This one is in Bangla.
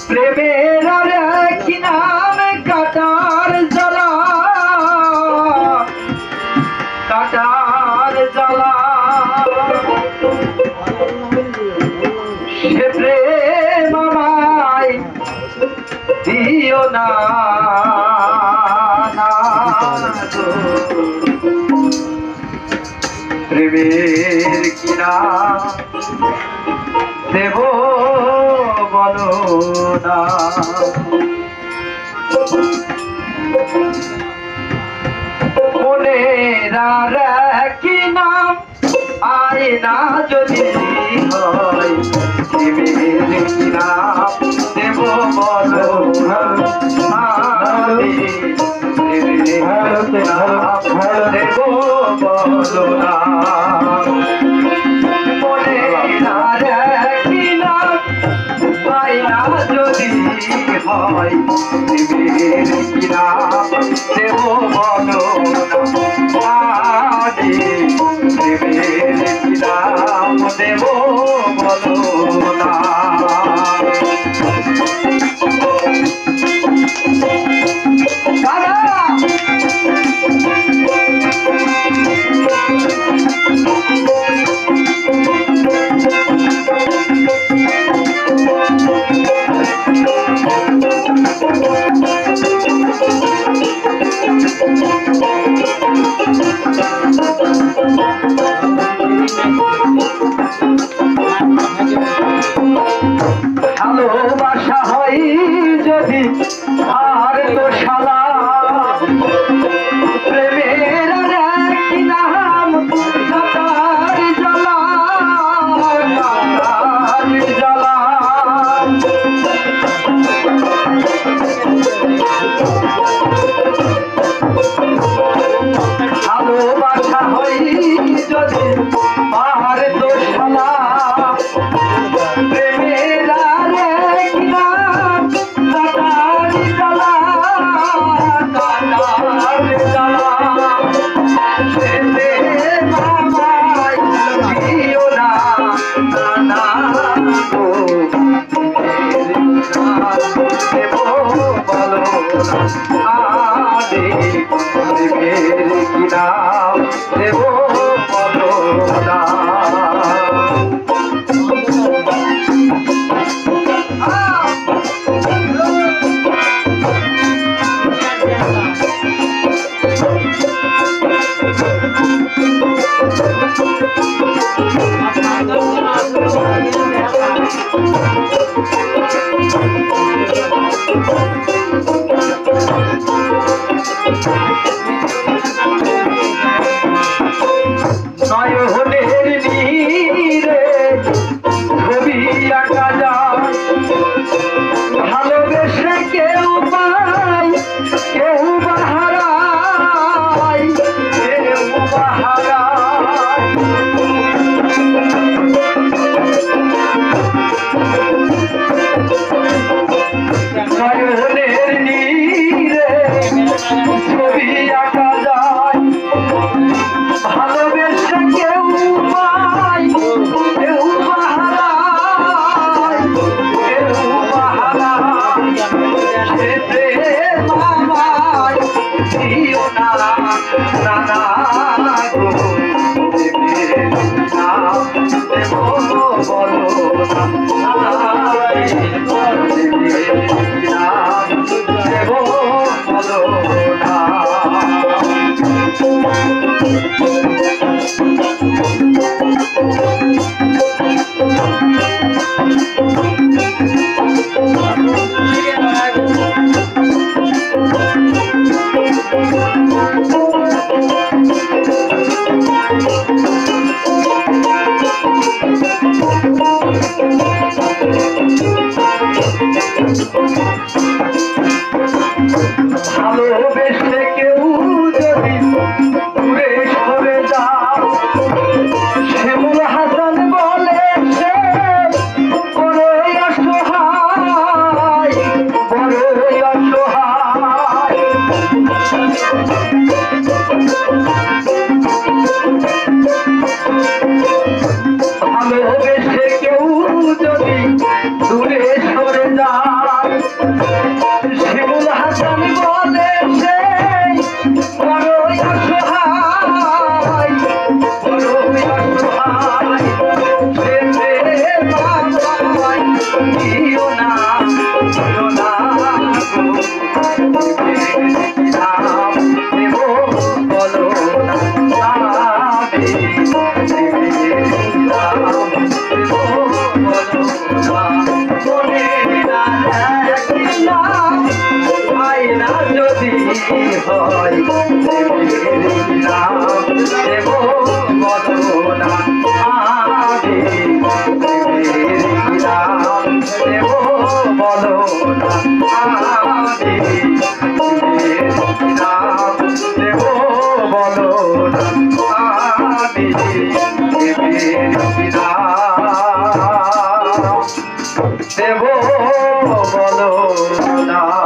প্রেমের কি নাম কাটার জ্বালা কাটার জ্বালা সে প্রেম আমায় দিও না প্রেমের কি নাম দেব বলো না মনের কি নাম আয়না যদি হয় প্রেমের কি নাম দেব বলো না প্রেমের নাম দেব বলো না হয় প্রেমের কি নাম দেব বলো না প্রেমের কি নাম দেব বলো না ভালোবাসা হয় যদি আর তো শালা প্রেমের কি নাম কাটার জ্বালা কাটার জ্বালা ভালোবাসা হয় যদি আর তো শালা দেব বলো না নয়নের নীরে ছবি আঁকা যায় ভালোবেসে কেউ পায় কেউ বাহারায় কেউ বাহারায় নয়নের নীরে ছবি আঁকা যায় ভালোবেসে কেউ পায় কেউ বাহারায় দেব বলো না।